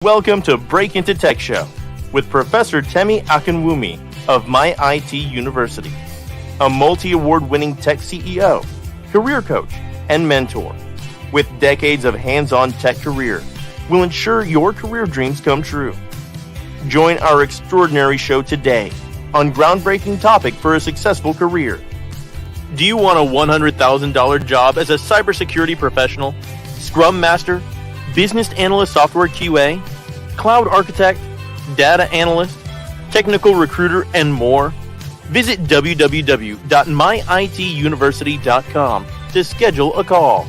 Welcome to Break Into Tech Show with Professor Temi Akinwumi of MyITUniversity, a multi-award-winning tech CEO, career coach, and mentor. With decades of hands-on tech career, will ensure your career dreams come true. Join our extraordinary show today on groundbreaking topic for a successful career. Do you want a $100,000 job as a cybersecurity professional, Scrum Master, Business Analyst Software QA, Cloud Architect, Data Analyst, Technical Recruiter, and more? Visit www.myituniversity.com to schedule a call.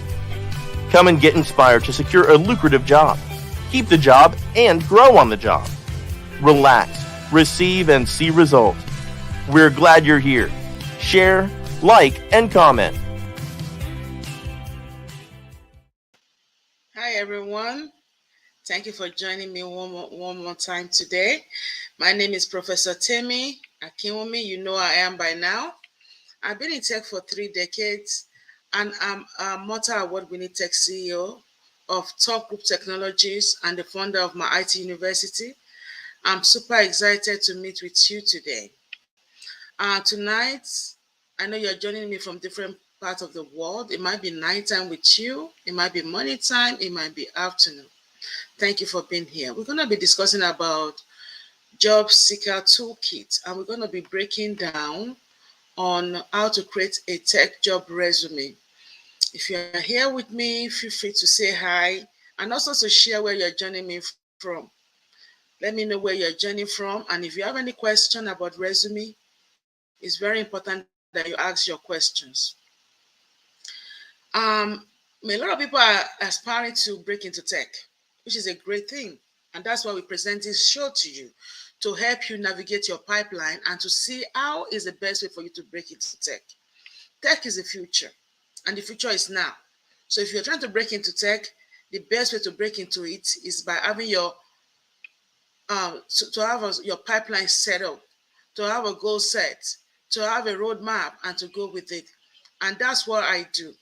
Come and get inspired to secure a lucrative job, keep the job, and grow on the job. Relax, receive, and see results. We're glad you're here. Share, like, and comment. Hi everyone, thank you for joining me one more time today. My name is Professor Temi Akinwumi. You know I am by now. I've been in tech for 3 decades and I'm a multi-award-winning tech CEO of Top Group Technologies and the founder of MyITUniversity. I'm super excited to meet with you today. Tonight, I know you're joining me from different part of the world. It might be nighttime with you, it might be morning time, it might be afternoon. Thank you for being here. We're going to be discussing about Job Seeker Toolkit, and we're going to be breaking down on how to create a tech job resume. If you're here with me, feel free to say hi and also to share where you're joining me from. Let me know where you're joining from, and if you have any question about resume, it's very important that you ask your questions. A lot of people are aspiring to break into tech, which is a great thing. And that's why we present this show to you, to help you navigate your pipeline and to see how is the best way for you to break into tech. Tech is the future, and the future is now. So if you're trying to break into tech, the best way to break into it is by having your your pipeline set up, to have a goal set, to have a roadmap, and to go with it. And that's what I do,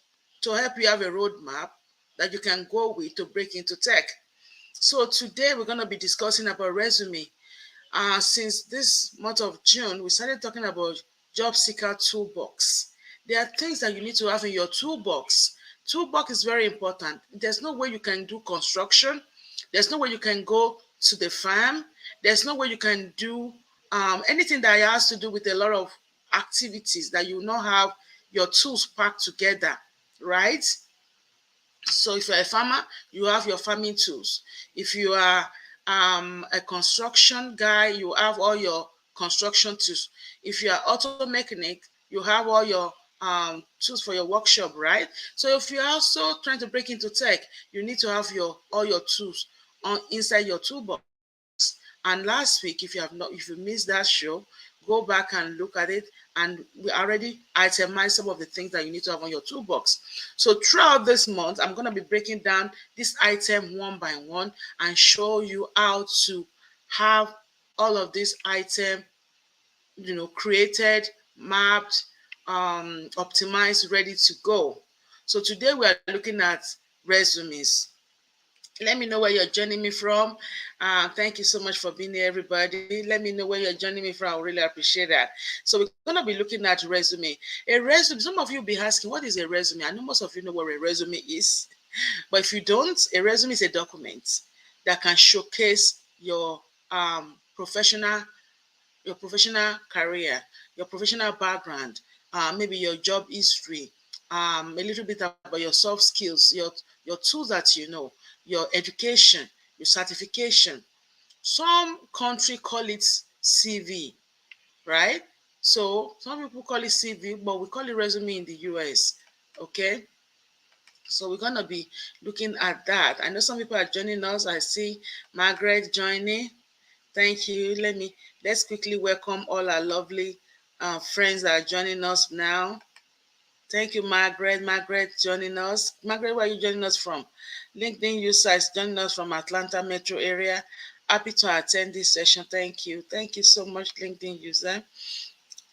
to help you have a roadmap that you can go with to break into tech. So today we're going to be discussing about resume. Since this month of June, we started talking about Job Seeker Toolbox. There are things that you need to have in your toolbox. Toolbox is very important. There's no way you can do construction. There's no way you can go to the farm. There's no way you can do anything that has to do with a lot of activities that you not have your tools packed together, right? So if you're a farmer, you have your farming tools. If you are a construction guy, you have all your construction tools. If you are auto mechanic, you have all your tools for your workshop, right? So if you're also trying to break into tech, you need to have all your tools inside your toolbox. And last week, if you missed that show, go back and look at it, and we already itemized some of the things that you need to have on your toolbox. So throughout this month, I'm going to be breaking down this item one by one and show you how to have all of these items, created, mapped, optimized, ready to go. So today we are looking at resumes. Let me know where you're joining me from. Thank you so much for being here, everybody. Let me know where you're joining me from. I really appreciate that. So we're going to be looking at resume. A resume, some of you will be asking, what is a resume? I know most of you know what a resume is. But if you don't, a resume is a document that can showcase your professional career, your professional background, maybe your job history, a little bit about your soft skills, your tools that you know, your education, your certification. Some country call it CV, right? So some people call it CV, but we call it resume in the US, okay? So we're going to be looking at that. I know some people are joining us. I see Margaret joining. Thank you. Let's quickly welcome all our lovely friends that are joining us now. Thank you, Margaret. Margaret joining us. Margaret, where are you joining us from? LinkedIn user is joining us from Atlanta metro area. Happy to attend this session. Thank you. Thank you so much, LinkedIn user.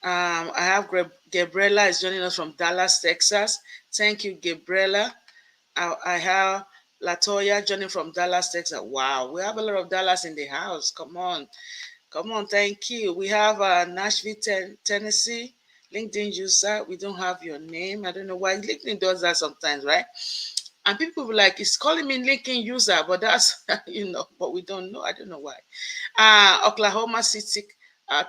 I have Gabriela is joining us from Dallas, Texas. Thank you, Gabriela. I have Latoya joining from Dallas, Texas. Wow, we have a lot of Dallas in the house. Come on. Come on, thank you. We have Nashville, Tennessee, LinkedIn user. We don't have your name. I don't know why. LinkedIn does that sometimes, right? And people will be like, it's calling me LinkedIn user, but that's, but we don't know. I don't know why. Oklahoma City,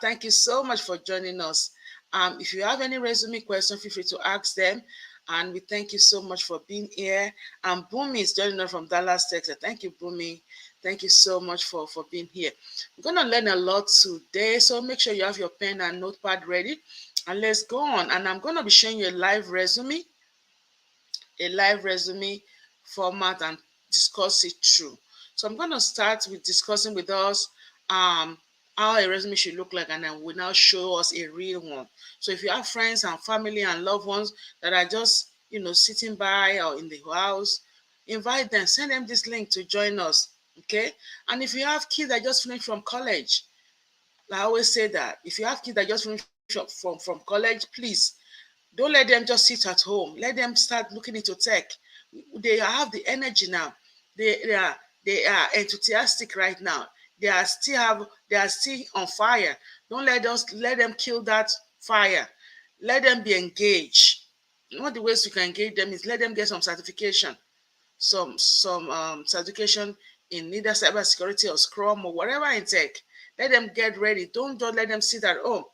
thank you so much for joining us. If you have any resume question, feel free to ask them. And we thank you so much for being here. And Boomy is joining us from Dallas, Texas. Thank you, Boomy. Thank you so much for being here. We're going to learn a lot today, so make sure you have your pen and notepad ready. And let's go on. And I'm going to be showing you a live resume format and discuss it through. So I'm going to start with discussing with us how a resume should look like, and then will now show us a real one. So if you have friends and family and loved ones that are just, sitting by or in the house, invite them, send them this link to join us, okay? And if you have kids that just finished from college, I always say that if you have kids that just finished from college, please don't let them just sit at home. Let them start looking into tech. They have the energy now. They are enthusiastic right now. They are still on fire. Don't let them kill that fire. Let them be engaged. One of the ways you can engage them is let them get some certification, some certification in either cybersecurity or Scrum or whatever in tech. Let them get ready. Don't just let them sit at home.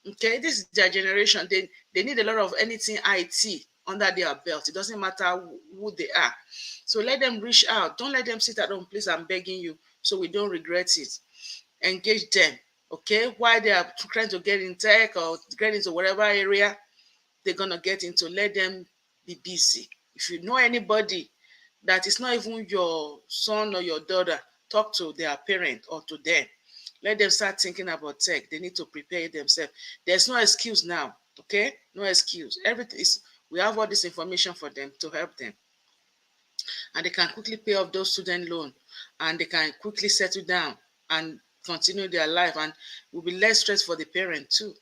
Okay, this is their generation. They need a lot of anything IT under their belt. It doesn't matter who they are. So let them reach out. Don't let them sit at home, please. I'm begging you, so we don't regret it. Engage them. Okay, while they are trying to get in tech or get into whatever area they're gonna get into, let them be busy. If you know anybody that is not even your son or your daughter, talk to their parent or to them. Let them start thinking about tech. They need to prepare themselves. There's no excuse now, okay? No excuse. Everything is, we have all this information for them to help them. And they can quickly pay off those student loan, and they can quickly settle down and continue their life, and will be less stress for the parent too,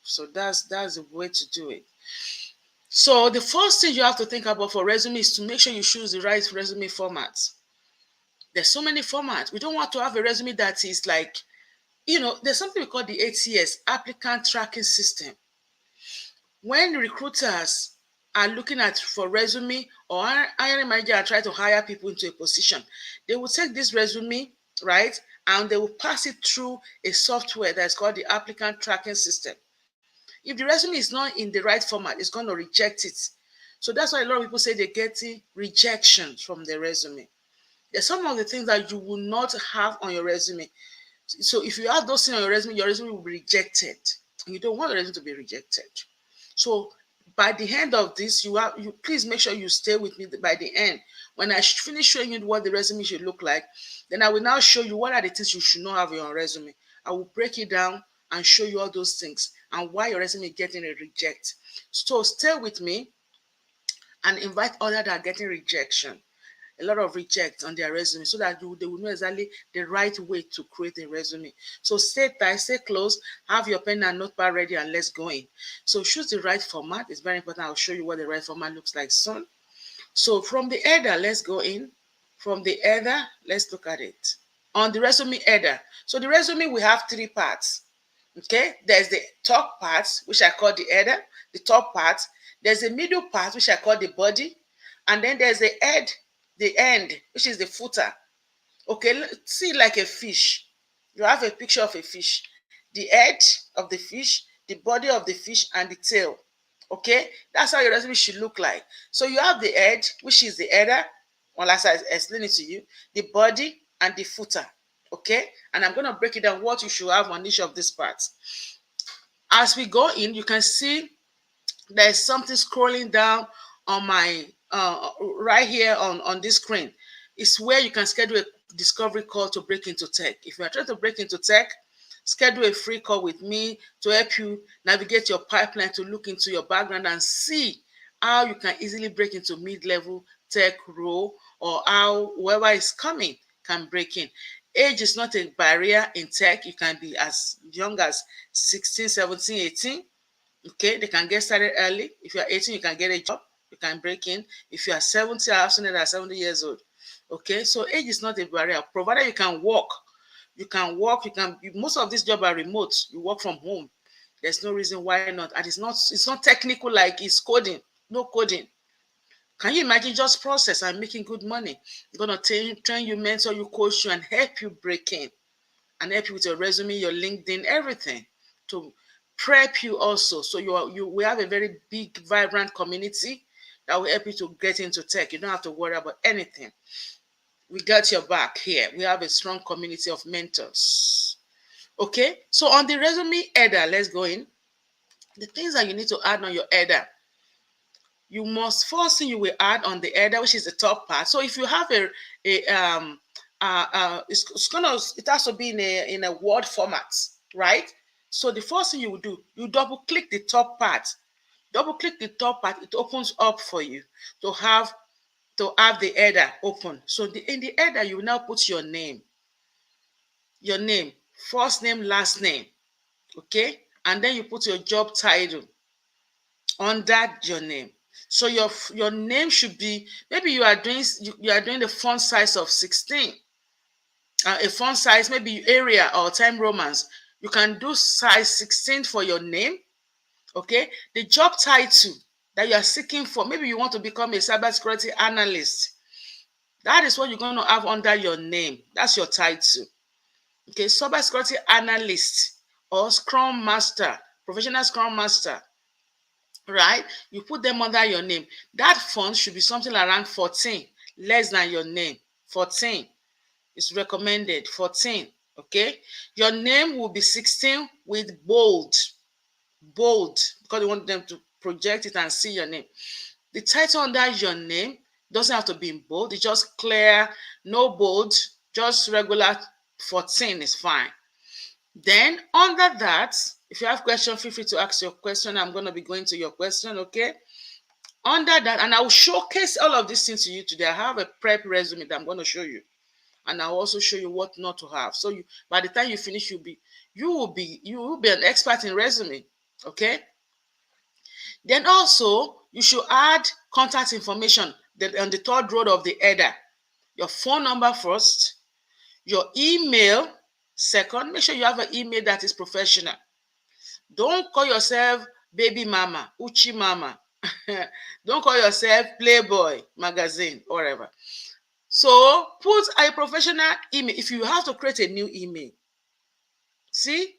So that's the way to do it. So the first thing you have to think about for resume is to make sure you choose the right resume format. There's so many formats. We don't want to have a resume that is like, there's something we call the ATS, applicant tracking system. When recruiters are looking at for resume, or hiring manager are trying to hire people into a position, they will take this resume, right, and they will pass it through a software that's called the applicant tracking system. If the resume is not in the right format, it's going to reject it. So that's why a lot of people say they're getting rejections from the resume. There's some of the things that you will not have on your resume. So if you have those things on your resume will be rejected. You don't want your resume to be rejected. So by the end of this, you please make sure you stay with me by the end. When I finish showing you what the resume should look like, then I will now show you what are the things you should not have on your resume. I will break it down and show you all those things and why your resume is getting a reject. So stay with me and invite others that are getting rejection, a lot of rejects on their resume, so that they will know exactly the right way to create a resume. So stay tight, stay close, have your pen and notepad ready, and let's go in. So choose the right format. It's very important. I'll show you what the right format looks like soon. So from the header, let's go in. From the header, let's look at it. On the resume header. So the resume, we have three parts. Okay, there's the top part, which I call the header, the top part. There's the middle part, which I call the body. And then there's the end, which is the footer. Okay, let's see like a fish. You have a picture of a fish. The head of the fish, the body of the fish, and the tail. Okay, that's how your resume should look like. So you have the head, which is the header, well, as I explained it to you, the body and the footer. Okay, and I'm going to break it down what you should have on each of these parts. As we go in, you can see there's something scrolling down on my right here on this screen. It's where you can schedule a discovery call to break into tech. If you are trying to break into tech, schedule a free call with me to help you navigate your pipeline, to look into your background and see how you can easily break into mid-level tech role, or how whoever is coming can break in. Age is not a barrier in tech. You can be as young as 16, 17, 18. Okay, they can get started early. If you're 18, you can get a job. you can break in. If you are 70, I have students that are 70 years old. Okay, so age is not a barrier, provided you can walk. You can work, most of these jobs are remote. You work from home. There's no reason why not. And it's not technical like it's coding. No coding. Can you imagine just process and making good money? You're gonna train you, mentor you, coach you, and help you break in, and help you with your resume, your LinkedIn, everything, to prep you also. So we have a very big, vibrant community that will help you to get into tech. You don't have to worry about anything. We got your back here. We have a strong community of mentors. Okay, so on the resume header, let's go in. The things that you need to add on your header. First thing you will add on the header, which is the top part. So if you have it has to be in a Word format, right? So the first thing you will do, you double click the top part. Double click the top part, it opens up for you to have the header open. So in the header, you will now put your name, first name, last name, okay? And then you put your job title under your name. So your name should be, maybe you are doing the font size of 16. A font size, maybe Area or Time Romans. You can do size 16 for your name. Okay. The job title that you are seeking for, maybe you want to become a cybersecurity analyst. That is what you're going to have under your name. That's your title. Okay, cybersecurity analyst or Scrum Master, professional Scrum Master. Right? You put them under your name. That font should be something around 14, less than your name. 14 is recommended. 14. Okay. Your name will be 16 with bold, because you want them to project it and see your name. The title under your name doesn't have to be in bold. It's just clear, no bold, just regular 14 is fine. Then under that, if you have questions, feel free to ask your question. I'm going to be going to your question, okay? Under that, and I will showcase all of these things to you today. I have a prep resume that I'm going to show you. And I'll also show you what not to have. So by the time you finish, you will be an expert in resume, okay? Then also, you should add contact information on the third row of the header. Your phone number first, your email second. Make sure you have an email that is professional. Don't call yourself baby mama, uchi mama. Don't call yourself Playboy magazine, or whatever. So put a professional email. If you have to create a new email, see,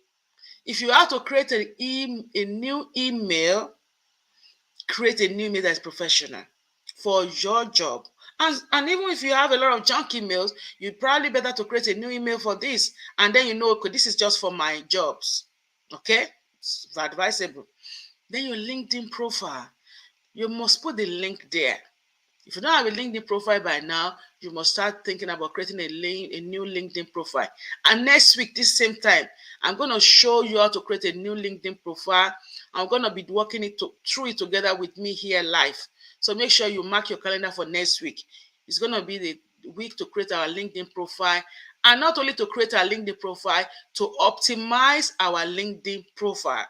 if you have to create a new email, create a new email that's professional for your job. And even if you have a lot of junk emails, you probably better to create a new email for this. And then you know, okay, this is just for my jobs. Okay? It's advisable. Then your LinkedIn profile. You must put the link there. If you don't have a LinkedIn profile by now, you must start thinking about creating a new LinkedIn profile. And next week, this same time, I'm going to show you how to create a new LinkedIn profile. I'm going to be working through it together with me here live. So make sure you mark your calendar for next week. It's going to be the week to create our LinkedIn profile. And not only to create our LinkedIn profile, to optimize our LinkedIn profile.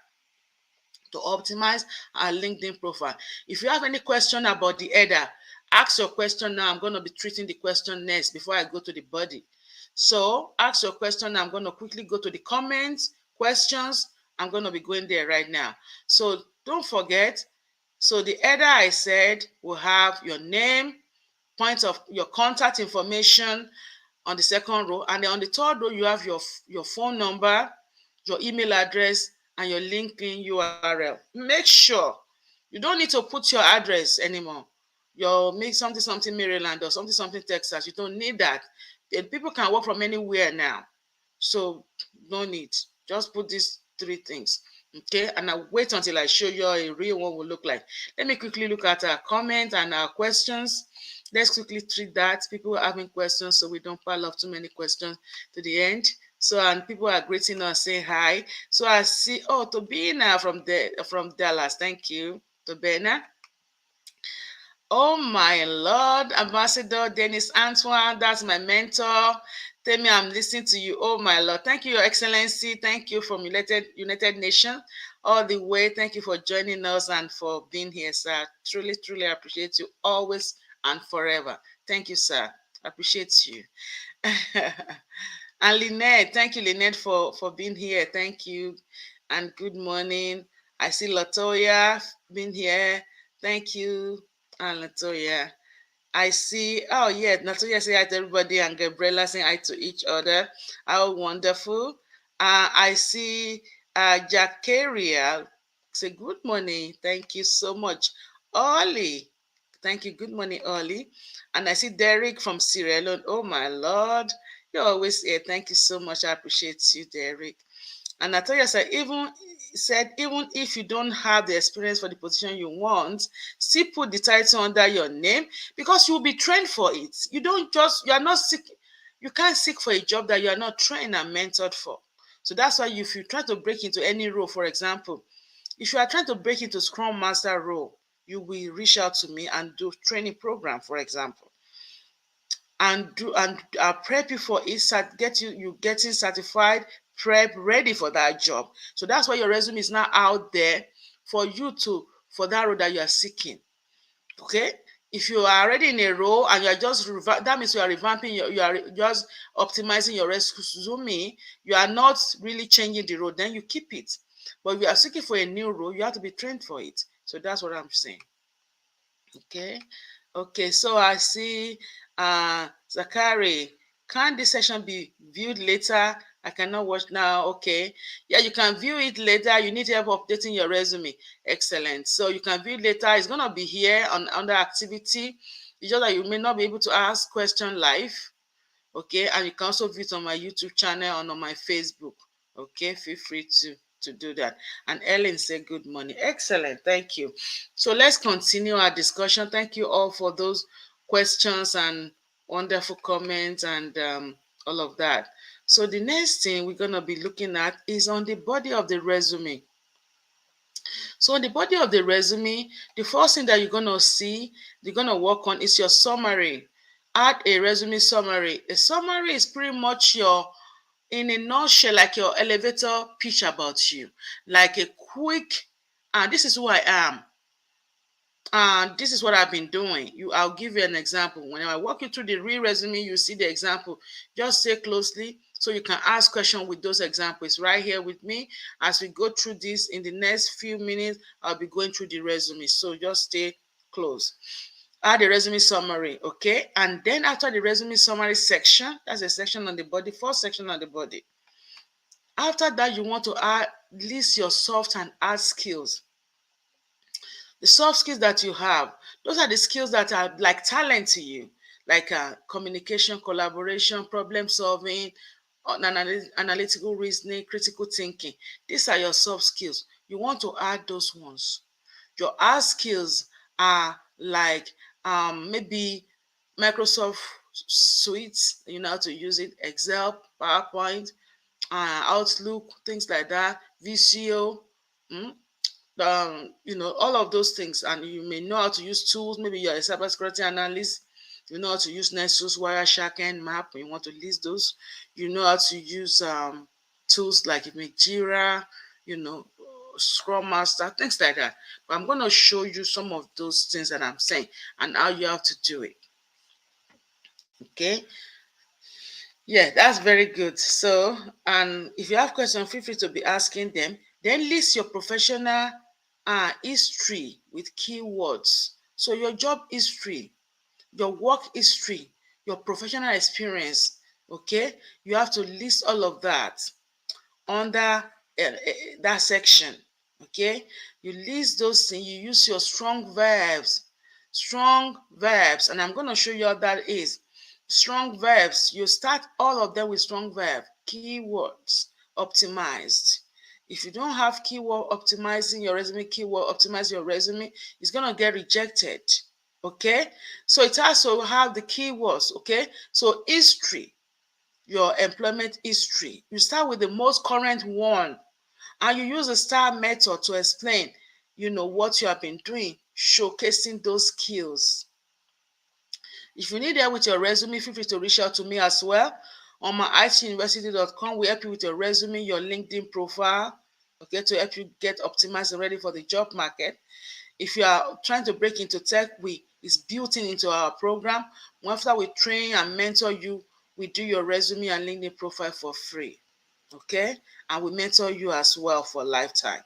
If you have any question about the header, ask your question now. I'm going to be treating the question next before I go to the body. So ask your question. I'm going to quickly go to the comments, questions. I'm going to be going there right now. So don't forget. So the header I said will have your name, point of your contact information on the second row. And then on the third row, you have your phone number, your email address, and your LinkedIn URL. Make sure you don't need to put your address anymore. Your something Maryland or something Texas. You don't need that. People can work from anywhere now. So no need. Just put these three things. Okay, and I'll wait until I show you a real one will look like. Let me quickly look at our comments and our questions. Let's quickly treat that. People are having questions, so we don't pile up too many questions to the end. So, and people are greeting us, saying hi. So I see, Tobina from Dallas. Thank you, Tobina. Oh my Lord, Ambassador Dennis Antoine, that's my mentor. Tell me I'm listening to you. Oh my Lord, thank you, Your Excellency. Thank you from United Nations. all the way. Thank you for joining us and for being here, sir. Truly, truly appreciate you always and forever. Thank you, sir. Appreciate you. And Lynette, thank you, Lynette, for being here. Thank you. And good morning. I see Latoya being here. Thank you, and Latoya. I see, oh yeah, Natoya say hi to everybody and Gabriela saying hi to each other. How wonderful. I see Jackaria say good morning. Thank you so much. Ollie, thank you. Good morning, Ollie. And I see Derek from Sierra Leone. Oh my Lord, you're always here. Thank you so much. I appreciate you, Derek. And Natalia said, even if you don't have the experience for the position you want, still put the title under your name because you will be trained for it. You are not sick, you can't seek for a job that you are not trained and mentored for. So that's why if you try to break into any role, for example, if you are trying to break into Scrum Master role, you will reach out to me and do training program, for example, and I'll prep you for it, you getting certified, prep ready for that job. So that's why your resume is now out there for for that role that you are seeking. Okay. If you are already in a role and you are just that means you are revamping you are just optimizing your resume, you are not really changing the role, then you keep it. But if you are seeking for a new role, you have to be trained for it. So that's what I'm saying. Okay. Okay, so I see Zachary. Can this session be viewed later? I cannot watch now. Okay. Yeah, you can view it later. You need help updating your resume. Excellent. So you can view it later. It's gonna be here under activity. It's just that you may not be able to ask question live. Okay, and you can also view it on my YouTube channel and on my Facebook. Okay, feel free to do that. And Ellen said good morning. Excellent, thank you. So let's continue our discussion. Thank you all for those questions and wonderful comments and all of that. So the next thing we're going to be looking at is on the body of the resume. So on the body of the resume, the first thing that you're going to see, you're going to work on is your summary. Add a resume summary. A summary is pretty much in a nutshell, like your elevator pitch about you, like a quick, and this is who I am, and this is what I've been doing. I'll give you an example. When I walk you through the real resume, you see the example. Just stay closely so you can ask questions with those examples right here with me. As we go through this in the next few minutes, I'll be going through the resume. So just stay close. Add the resume summary, okay? And then after the resume summary section, that's a section on the body, first section on the body. After that, you want to list your soft and hard skills. The soft skills that you have, those are the skills that are like talent to you, like communication, collaboration, problem solving, analytical reasoning, critical thinking. These are your soft skills. You want to add those ones. Your hard skills are like maybe Microsoft Suite, you know how to use it, Excel, PowerPoint, Outlook, things like that, VCO, all of those things. And you may know how to use tools. Maybe you're a cybersecurity analyst. You know how to use Nessus, Wireshark, and Map. You want to list those. You know how to use tools like Jira, Scrum Master, things like that. But I'm going to show you some of those things that I'm saying and how you have to do it. Okay. Yeah, that's very good. So, and if you have questions, feel free to be asking them. Then list your professional history with keywords. So your job history, your work history, your professional experience, okay? You have to list all of that under that section, okay? You list those things, you use your strong verbs, and I'm going to show you how that is. Strong verbs, you start all of them with strong verb, keywords, optimized. If you don't have keyword optimizing your resume, keyword optimize your resume, it's going to get rejected, okay? So it has to have the keywords, okay? So history, your employment history, you start with the most current one and you use the STAR method to explain, what you have been doing, showcasing those skills. If you need help with your resume, feel free to reach out to me as well. On myITUniversity.com, we help you with your resume, your LinkedIn profile, okay, to help you get optimized and ready for the job market. If you are trying to break into tech, it's built into our program. After we train and mentor you, we do your resume and LinkedIn profile for free, okay? And we mentor you as well for a lifetime.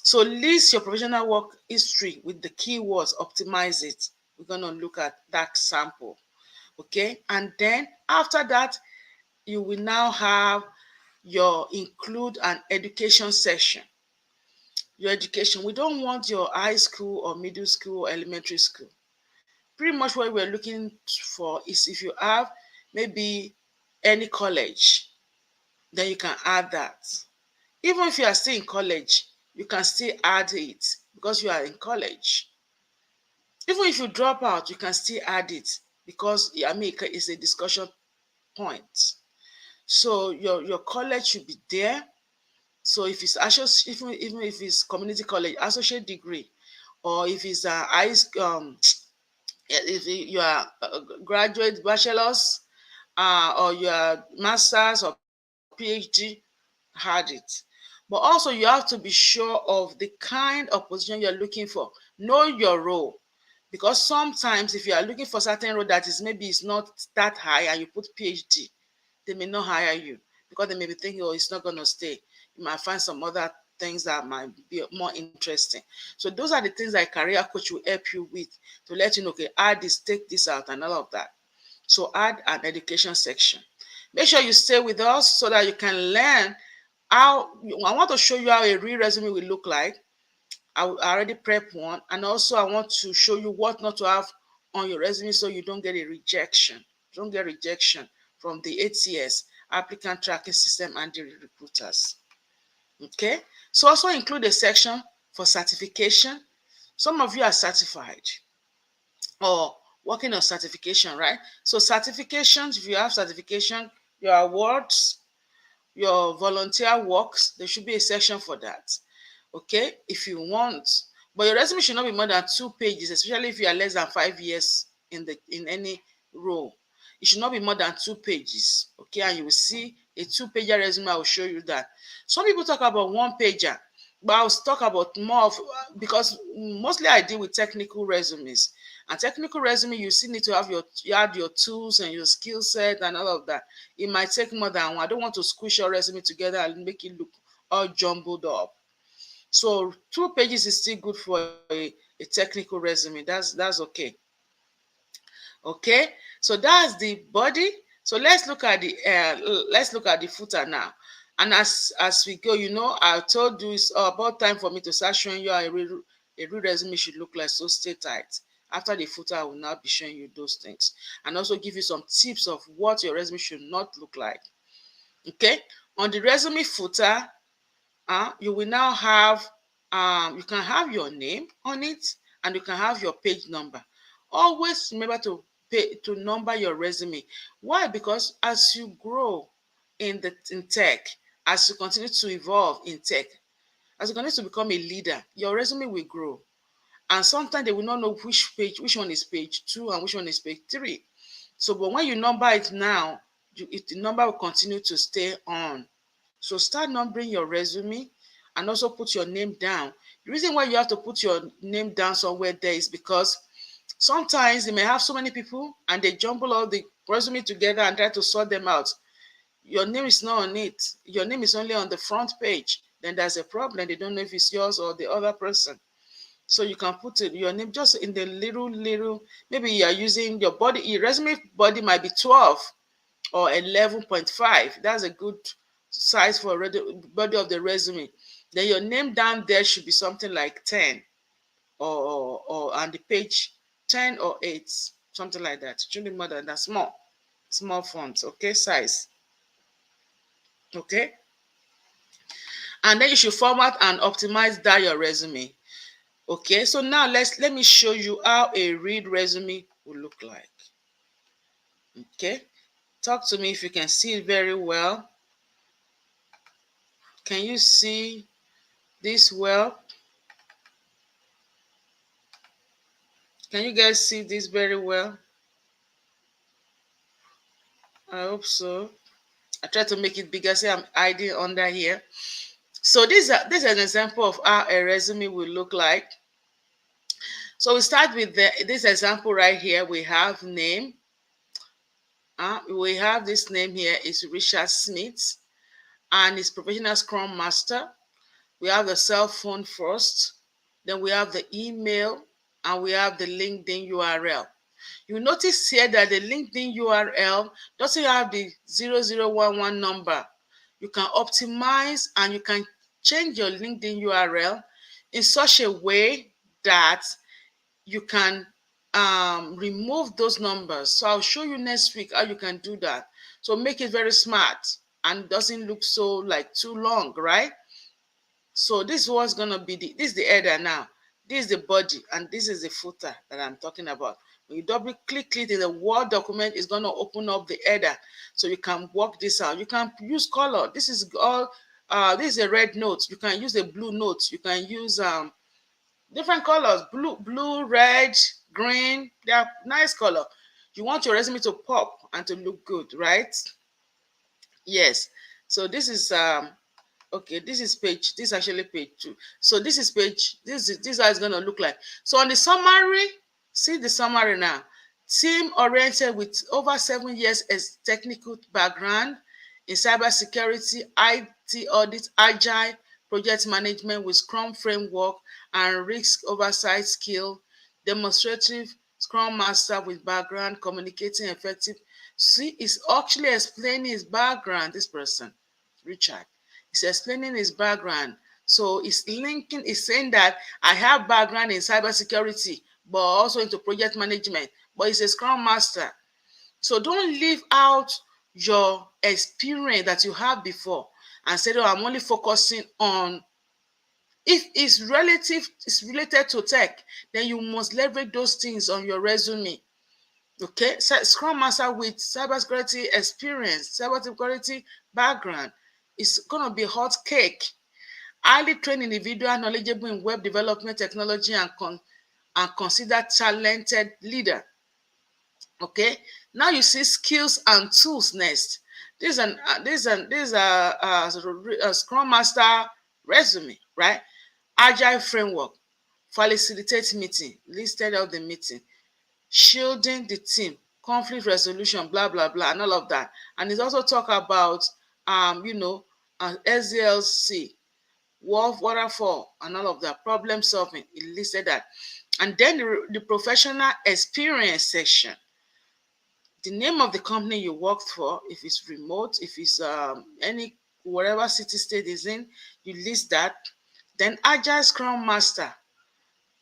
So list your professional work history with the keywords, optimize it. We're going to look at that sample, okay? And then after that, you will now have your include an education section. Your education, we don't want your high school or middle school or elementary school. Pretty much what we're looking for is if you have maybe any college, then you can add that. Even if you are still in college, you can still add it because you are in college. Even if you drop out, you can still add it because it's a discussion point. So your college should be there. So if it's even if it's community college, associate degree, or if it's a high if you are a graduate bachelor's, or you are master's or PhD, had it. But also you have to be sure of the kind of position you're looking for. Know your role. Because sometimes if you are looking for certain role that is maybe it's not that high and you put PhD, they may not hire you because they may be thinking, oh, it's not going to stay. You might find some other things that might be more interesting. So those are the things that a career coach will help you with to let you know, okay, add this, take this out, and all of that. So add an education section. Make sure you stay with us so that you can learn how. I want to show you how a real resume will look like. I already prep one, and also I want to show you what not to have on your resume so you don't get a rejection. Don't get rejection from the ATS, applicant tracking system, and the recruiters. Okay, so also include a section for certification. Some of you are certified or working on certification, right? So certifications, if you have certification, your awards, your volunteer works, there should be a section for that. Okay, if you want, but your resume should not be more than 2 pages, especially if you are less than 5 years in any role. It should not be more than 2 pages. Okay, and you will see a 2-pager resume. I will show you that. Some people talk about 1-pager, but I'll talk about more of, because mostly I deal with technical resumes. And technical resume, you still need to have your tools and your skill set and all of that. It might take more than one. I don't want to squish your resume together and make it look all jumbled up. So 2 pages is still good for a technical resume. That's okay. Okay, so that's the body. So let's look at the footer now. And as we go, I told you it's about time for me to start showing you how a real resume should look like. So stay tight. After the footer, I will now be showing you those things and also give you some tips of what your resume should not look like. Okay, on the resume footer, you will now have you can have your name on it and you can have your page number. Always remember to number your resume. Why? Because as you grow in tech, as you continue to evolve in tech, as you continue to become a leader, your resume will grow. And sometimes they will not know which one is page 2 and which one is page 3. So, but when you number it now, the number will continue to stay on. So start numbering your resume and also put your name down. The reason why you have to put your name down somewhere there is because sometimes they may have so many people and they jumble all the resume together and try to sort them out. Your name is not on it. Your name is only on the front page. Then there's a problem. They don't know if it's yours or the other person. So you can put your name just in the little, maybe you are using your resume body might be 12 or 11.5. That's a good size for body of the resume. Then your name down there should be something like 10 or on the page 10 or 8, something like that. It shouldn't be more than that. Small fonts, okay, size. Okay. And then you should format and optimize that your resume. Okay, so now let me show you how a real resume will look like. Okay, talk to me if you can see it very well. Can you see this well? Can you guys see this very well? I hope so. I try to make it bigger. See, I'm hiding under here. So this is an example of how a resume will look like. So we start with this example right here. We have name. We have this name here is Richard Smith, and his professional Scrum Master. We have the cell phone first, then we have the email, and we have the LinkedIn URL. You notice here that the LinkedIn URL doesn't have the 0011 number. You can optimize and you can change your LinkedIn URL in such a way that you can remove those numbers. So I'll show you next week how you can do that. So make it very smart and doesn't look so like too long, right? So this is what's gonna be this is the header now. This is the body and this is the footer that I'm talking about. When you double click it in the Word document, it's gonna open up the header. So you can work this out. You can use color. This is all this is a red note. You can use a blue note. You can use different colors, blue, red, green. They are nice color. You want your resume to pop and to look good, right? Yes. So this is okay, this is actually page 2. So this is page, this is how it's going to look like. So on the summary, see the summary now. Team oriented with over 7 years as technical background in cybersecurity, IT audit, agile project management with Scrum framework and risk oversight skill, demonstrative Scrum master with background, communicating effective. See, it's actually explaining his background, this person, Richard. He's explaining his background. So it's linking, it's saying that I have background in cybersecurity, but also into project management, but he's a Scrum master. So don't leave out your experience that you have before and say, oh, I'm only focusing on, if it's related to tech, then you must leverage those things on your resume. Okay, so Scrum Master with cybersecurity experience, cybersecurity background, is gonna be hot cake. Highly trained individual, knowledgeable in web development technology, and considered talented leader. Okay, now you see skills and tools next. This is a Scrum Master resume, right? Agile framework, facilitate meeting, listed out the meeting, shielding the team, conflict resolution, blah blah blah, and all of that. And it also talk about SDLC, waterfall, and all of that, problem solving. It listed that. And then the professional experience section, the name of the company you worked for, if it's remote, if it's any whatever city state is in, you list that. Then Agile Scrum Master,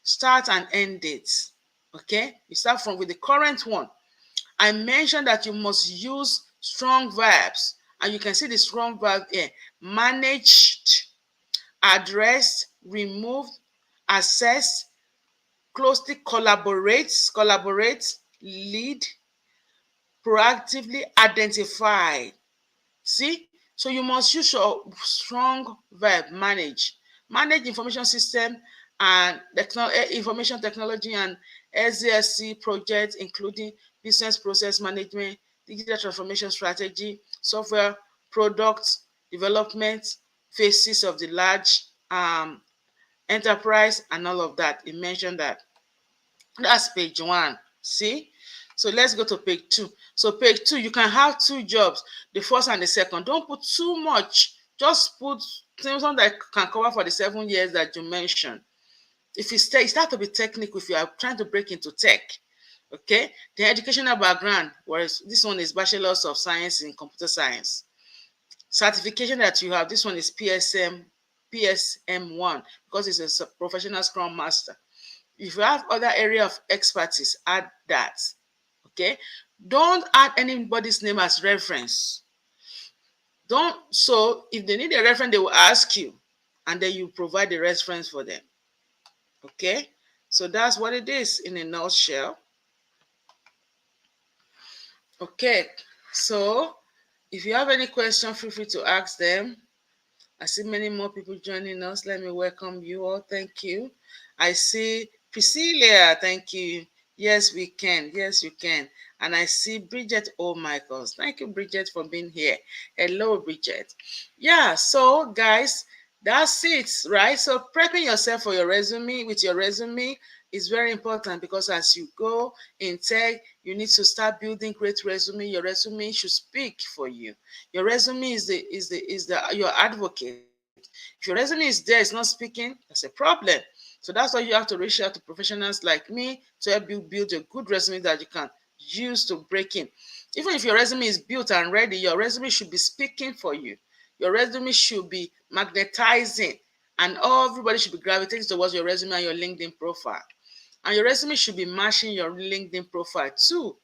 start and end dates. Okay, you start from with the current one. I mentioned that you must use strong verbs, and you can see the strong verb here: managed, addressed, removed, assessed, closely collaborate, lead, proactively identify. See, so you must use your strong verb: manage information system and information technology and SDLC projects, including business process management, digital transformation strategy, software product development, phases of the large enterprise, and all of that. It mentioned that. That's page 1. See? So let's go to page 2. So page 2, you can have 2 jobs, the first and the second. Don't put too much. Just put something that can cover for the 7 years that you mentioned. If you start to be technical, if you are trying to break into tech, okay? The educational background, whereas this one is Bachelor's of Science in Computer Science. Certification that you have, this one is PSM1, because it's a professional Scrum Master. If you have other area of expertise, add that. Okay, don't add anybody's name as reference. So if they need a reference, they will ask you, and then you provide the reference for them. Okay, so that's what it is in a nutshell. Okay, so if you have any question, feel free to ask them. I see many more people joining us. Let me welcome you all. Thank you. I see Priscilla. Thank you. Yes, we can. Yes, you can. And I see Bridget O. Michaels. Thank you, Bridget, for being here. Hello, Bridget. Yeah, so guys, That's it, right? So prepping yourself for your resume with your resume is very important, because as you go in tech, you need to start building great resume. Your resume should speak for you. Your resume is the your advocate. If your resume is there, it's not speaking, that's a problem. So that's why you have to reach out to professionals like me to help you build a good resume that you can use to break in. Even if your resume is built and ready, your resume should be speaking for you. Your resume should be magnetizing, and everybody should be gravitating towards your resume and your LinkedIn profile. And your resume should be matching your LinkedIn profile too.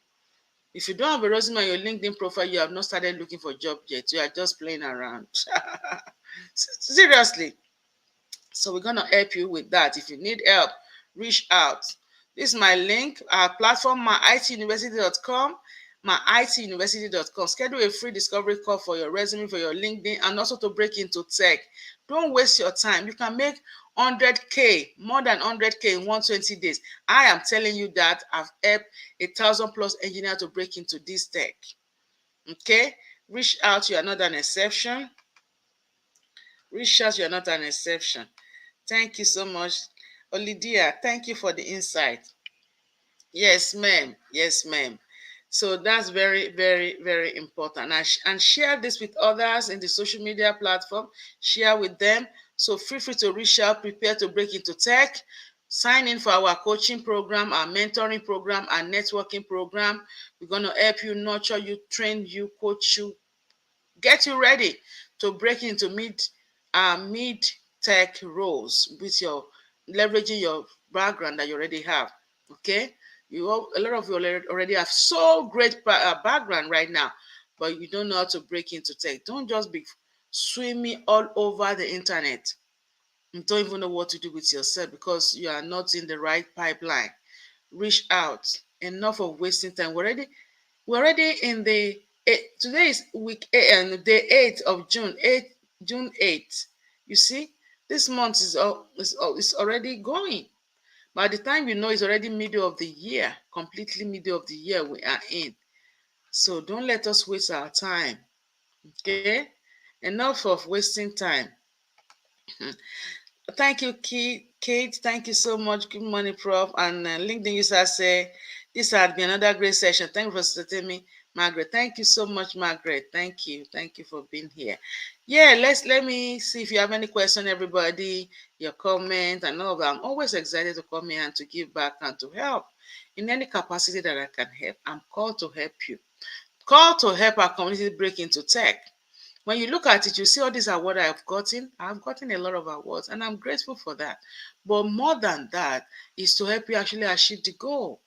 If you don't have a resume on your LinkedIn profile, you have not started looking for a job yet. You are just playing around. Seriously. So we're going to help you with that. If you need help, reach out. This is my link, our platform, myITUniversity.com, myITUniversity.com. Schedule a free discovery call for your resume, for your LinkedIn, and also to break into tech. Don't waste your time. You can make 100K, more than 100K in 120 days. I am telling you that I've helped 1,000+ engineers to break into this tech. Okay? Reach out, you are not an exception. Reach out, you are not an exception. Thank you so much. Olidia, thank you for the insight. Yes, ma'am. Yes, ma'am. So that's very, very, very important. And share this with others in the social media platform. Share with them. So feel free to reach out, prepare to break into tech. Sign in for our coaching program, our mentoring program, our networking program. We're going to help you, nurture you, train you, coach you, get you ready to break into mid tech roles with your leveraging your background that you already have. Okay, a lot of you already have so great background right now, but you don't know how to break into tech. Don't just be swimming all over the internet. You don't even know what to do with yourself because you are not in the right pipeline. Reach out. Enough of wasting time. We're already in the today is week 8 and day 8 of June, June 8th. You see, this month is already going. By the time you know, it's already middle of the year, completely middle of the year we are in. So don't let us waste our time. Okay? Enough of wasting time. Thank you, Kate. Thank you so much. Good morning, Prof. And LinkedIn user say, this had been another great session. Thank you for supporting me, Margaret. Thank you so much, Margaret. Thank you. Thank you for being here. Yeah, let me see if you have any question, everybody, your comment and all of that. I'm always excited to come here and to give back and to help in any capacity that I can help. I'm called to help you. Called to help our community break into tech. When you look at it, you see all these awards I've gotten. I've gotten a lot of awards, and I'm grateful for that. But more than that is to help you actually achieve the goal.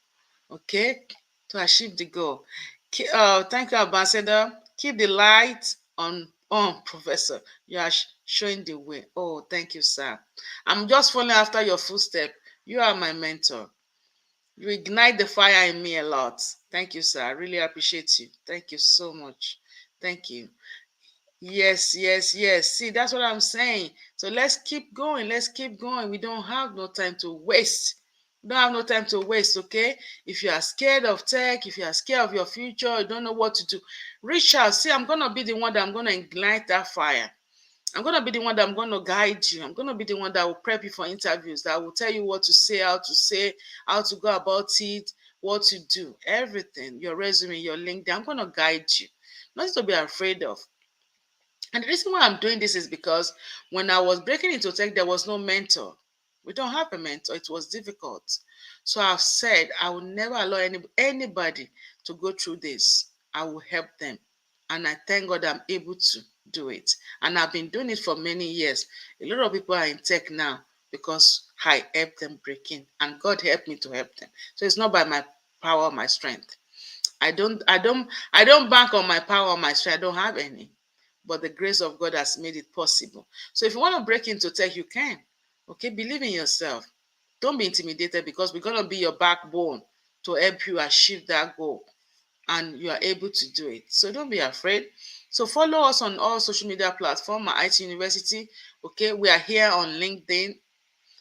Okay? To achieve the goal. Thank you, Ambassador. Keep the light on, Professor. You are showing the way. Oh, thank you, sir. I'm just following after your footstep. You are my mentor. You ignite the fire in me a lot. Thank you, sir. I really appreciate you. Thank you so much. Thank you. Yes, yes, yes. See, that's what I'm saying. So let's keep going. Let's keep going. We don't have no time to waste. We don't have no time to waste, okay? If you are scared of tech, if you are scared of your future, you don't know what to do, reach out. See, I'm going to be the one that I'm going to ignite that fire. I'm going to be the one that I'm going to guide you. I'm going to be the one that will prep you for interviews, that will tell you what to say, how to go about it, what to do, everything, your resume, your LinkedIn. I'm going to guide you. Nothing to be afraid of. And the reason why I'm doing this is because when I was breaking into tech, there was no mentor. We don't have a mentor. It was difficult. So I've said I will never allow anybody to go through this. I will help them. And I thank God I'm able to do it. And I've been doing it for many years. A lot of people are in tech now because I helped them break in. And God helped me to help them. So it's not by my power or my strength. I don't bank on my power or my strength. I don't have any, but the grace of God has made it possible. So if you want to break into tech, you can. Okay, believe in yourself. Don't be intimidated because we're going to be your backbone to help you achieve that goal, and you are able to do it. So don't be afraid. So follow us on all social media platforms, MyITUniversity. Okay, we are here on LinkedIn.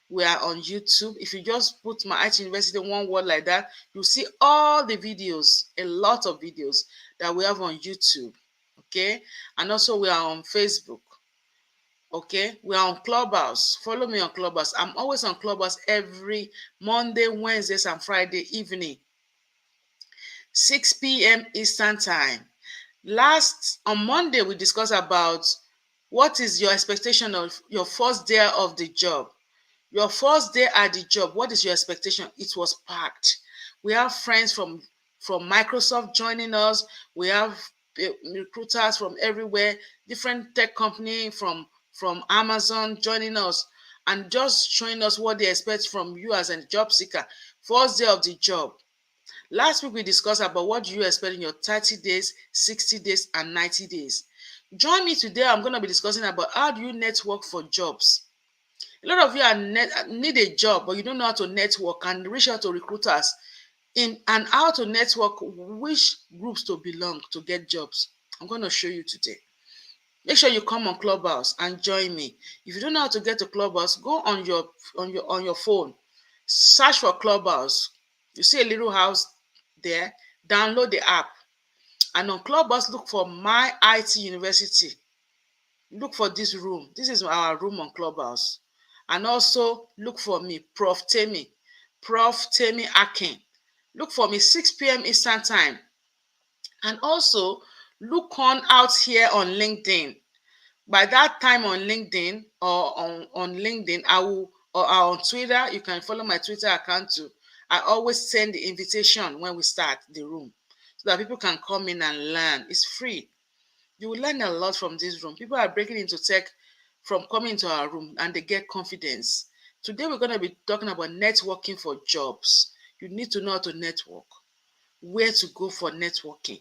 We are on YouTube. If you just put MyITUniversity one word like that, you'll see all the videos, a lot of videos that we have on YouTube. Okay, and also we are on Facebook. Okay, we're on Clubhouse. Follow me on Clubhouse. I'm always on Clubhouse every Monday, Wednesdays, and Friday evening, 6 p.m. Eastern Time. On Monday, we discussed about what is your expectation of your first day of the job. Your first day at the job, what is your expectation? It was packed. We have friends from Microsoft joining us. We have recruiters from everywhere, different tech company from Amazon joining us and just showing us what they expect from you as a job seeker. First day of the job. Last week, we discussed about what you expect in your 30 days, 60 days, and 90 days. Join me today. I'm going to be discussing about how do you network for jobs. A lot of you need a job, but you don't know how to network and reach out to recruiters and how to network which groups to belong to get jobs. I'm going to show you today. Make sure you come on Clubhouse and join me. If you don't know how to get to Clubhouse, go on your phone, search for Clubhouse. You see a little house there, download the app. And on Clubhouse, look for MyITUniversity. Look for this room. This is our room on Clubhouse. And also look for me, Prof. Temi Akin. Look for me 6 p.m. Eastern Time. And also look out here on LinkedIn. By that time on LinkedIn or on LinkedIn, or on Twitter, you can follow my Twitter account too. I always send the invitation when we start the room so that people can come in and learn. It's free. You will learn a lot from this room. People are breaking into tech from coming to our room and they get confidence. Today, we're going to be talking about networking for jobs. You need to know how to network, where to go for networking.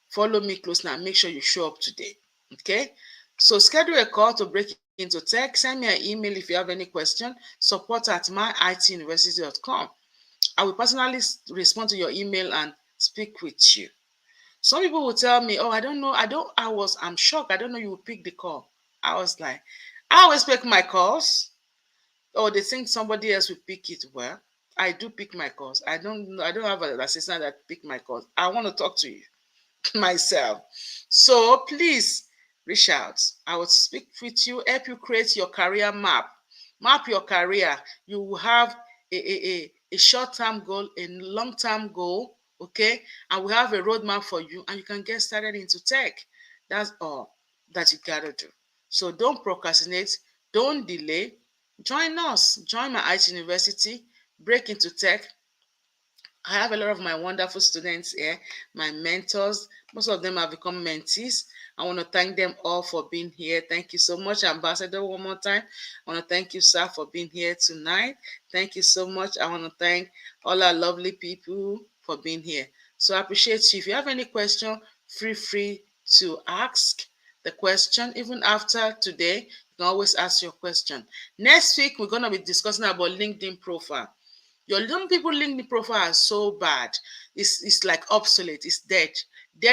Follow me close now. Make sure you show up today. Okay? So schedule a call to break into tech. Send me an email if you have any question. support@myituniversity.com. I will personally respond to your email and speak with you. Some people will tell me, oh, I don't know. I'm shocked. I don't know you will pick the call. I was like, I always pick my calls. Oh, they think somebody else will pick it. Well, I do pick my calls. I don't have an assistant that pick my calls. I want to talk to you myself. So please reach out. I will speak with you, help you create your career map. Map your career. You will have a short-term goal, a long-term goal, okay? And we have a roadmap for you, and you can get started into tech. That's all that you gotta do. So don't procrastinate, don't delay. Join us, join MyITUniversity, break into tech. I have a lot of my wonderful students here, my mentors. Most of them have become mentees. I want to thank them all for being here. Thank you so much, Ambassador, one more time. I want to thank you, sir, for being here tonight. Thank you so much. I want to thank all our lovely people for being here. So I appreciate you. If you have any question, feel free to ask the question. Even after today, you can always ask your question. Next week, we're going to be discussing about LinkedIn profile. Your young people LinkedIn profile are so bad. It's like obsolete. It's dead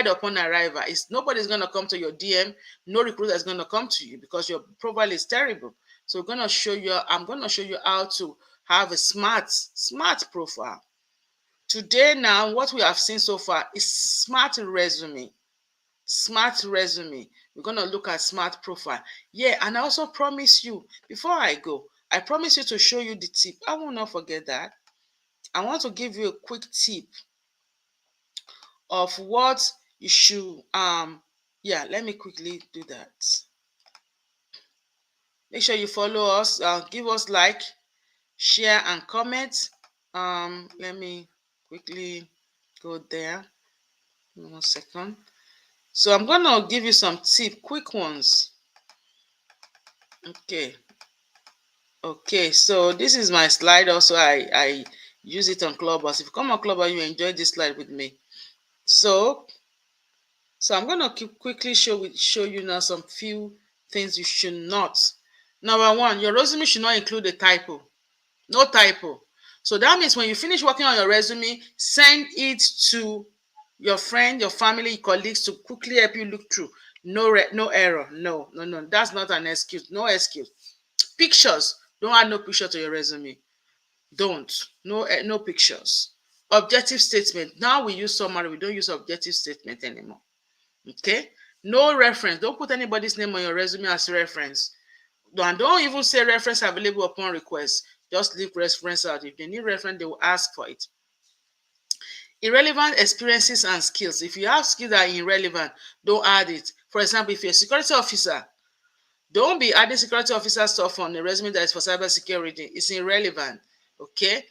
upon arrival. Nobody's gonna come to your DM. No recruiter is gonna come to you because your profile is terrible. So I'm gonna show you how to have a smart profile. Today now, what we have seen so far is smart resume. Smart resume. We're gonna look at smart profile. Yeah, and I also promise you before I go, I promise you to show you the tip. I will not forget that. I want to give you a quick tip of what you should let me quickly do that. Make sure you follow us, give us like, share, and comment. Let me quickly go there. 1 second. So I'm gonna give you some quick ones. Okay, so this is my slide. Also, I use it on Clubhouse. If you come on Clubhouse, you enjoy this slide with me. So I'm going to quickly show you now some few things you should not. Number one, your resume should not include a typo. No typo. So that means when you finish working on your resume, send it to your friend, your family, your colleagues to quickly help you look through. No error. No. That's not an excuse. No excuse. Pictures. Don't add no picture to your resume. Don't. No pictures. Objective statement. Now we use summary. We don't use objective statement anymore. Okay? No reference. Don't put anybody's name on your resume as reference. don't even say reference available upon request. Just leave reference out. If they need reference, they will ask for it. Irrelevant experiences and skills. If you have skills that are irrelevant, don't add it. For example, if you're a security officer, don't be adding security officer stuff on the resume that is for cybersecurity. It's irrelevant. Okay.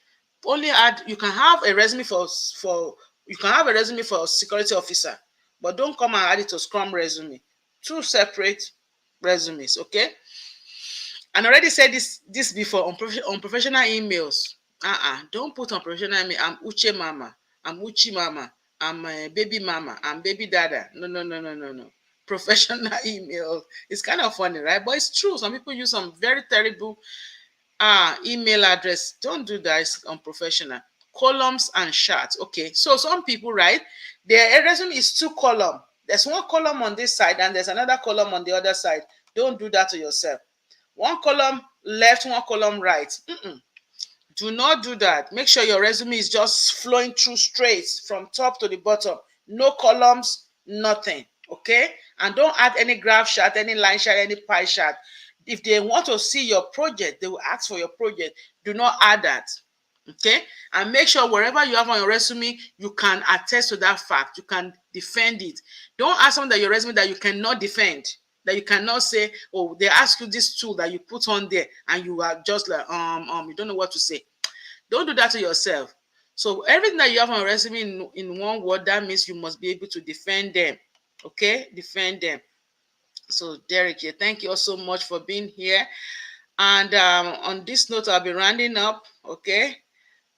Only add, you can have a resume for security officer, but don't come and add it to Scrum resume. Two separate resumes. Okay. And I already said this before on professional emails. Don't put on professional email, I'm Uche Mama, I'm Uchi Mama, I'm baby mama, I'm baby dada. No. Professional email. It's kind of funny, right? But it's true. Some people use some very terrible email address. Don't do that. It's unprofessional. Columns and charts. Okay. So some people, right? Their resume is 2 columns. There's 1 column on this side and there's another column on the other side. Don't do that to yourself. 1 column left, 1 column right. Do not do that. Make sure your resume is just flowing through straight from top to the bottom. No columns, nothing. Okay? And don't add any graph chart, any line chart, any pie chart. If they want to see your project, they will ask for your project. Do not add that. Okay? And make sure wherever you have on your resume, you can attest to that fact. You can defend it. Don't ask something that your resume that you cannot defend. That you cannot say, oh, they ask you this tool that you put on there and you are just like, you don't know what to say. Don't do that to yourself. So everything that you have on your resume in one word, that means you must be able to defend them. Okay? Defend them. So Derek, thank you all so much for being here. And on this note, I'll be rounding up. Okay?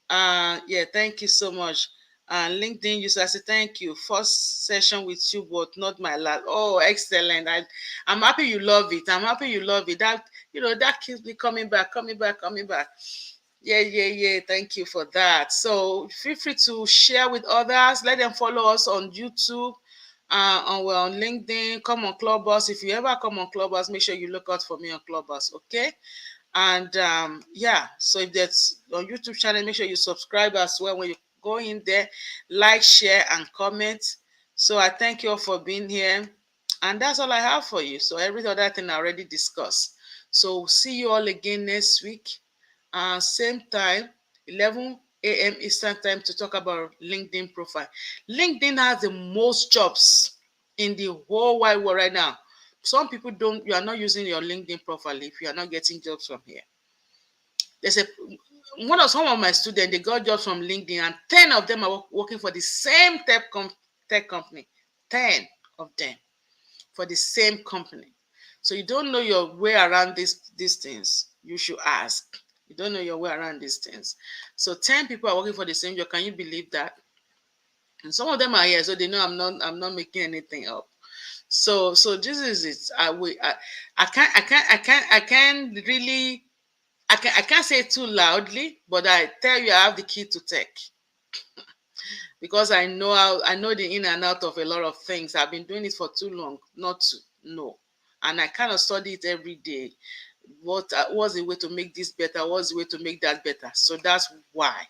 Thank you so much. LinkedIn user, I say thank you. First session with you, but not my last. Oh, excellent. I'm happy you love it. I'm happy you love it. That keeps me coming back. Yeah. Thank you for that. So feel free to share with others. Let them follow us on YouTube. We're on LinkedIn. Come on Clubhouse. If you ever come on Clubhouse, make sure you look out for me on Clubhouse. Okay. And so if that's on YouTube channel, make sure you subscribe as well. When you go in there, like, share, and comment. So I thank you all for being here. And that's all I have for you. So every other thing I already discussed. So see you all again next week. Same time, 11 a.m. Eastern time to talk about LinkedIn profile. LinkedIn has the most jobs in the whole wide world right now. Some people you are not using your LinkedIn profile if you are not getting jobs from here. There's some of my students, they got jobs from LinkedIn and 10 of them are working for the same tech company. 10 of them for the same company. So you don't know your way around these things. You should ask. You don't know your way around these things. So 10 people are working for the same job. Can you believe that? And some of them are here, so they know I'm not making anything up. So this is it. I can't say it too loudly, but I tell you, I have the key to tech because I know the in and out of a lot of things. I've been doing it for too long not to know, and I kind of study it every day. What's the way to make this better? What's the way to make that better? So that's why.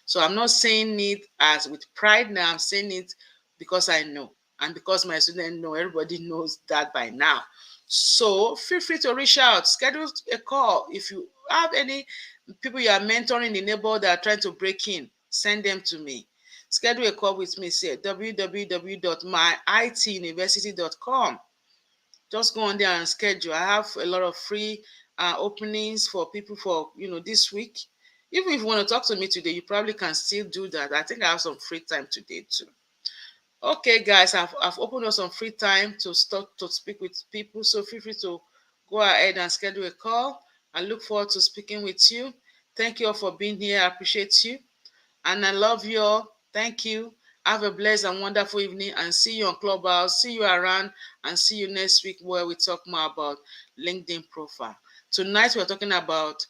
So I'm not saying it as with pride now. I'm saying it because I know. And because my students know, everybody knows that by now. So feel free to reach out, schedule a call. If you have any people you are mentoring in the neighborhood that are trying to break in, send them to me. Schedule a call with me, say www.myituniversity.com. Just go on there and schedule. I have a lot of free openings for people for this week. Even if you want to talk to me today, you probably can still do that. I think I have some free time today too. Okay, guys, I've opened up some free time to start to speak with people. So feel free to go ahead and schedule a call. I look forward to speaking with you. Thank you all for being here. I appreciate you. And I love you all. Thank you. Have a blessed and wonderful evening and see you on Clubhouse. See you around and see you next week where we talk more about LinkedIn profile. Tonight, we're talking about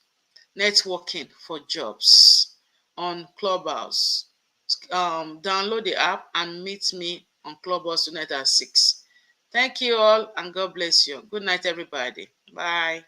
networking for jobs on Clubhouse. Download the app and meet me on Clubhouse tonight at 6. Thank you all and God bless you. Good night, everybody. Bye.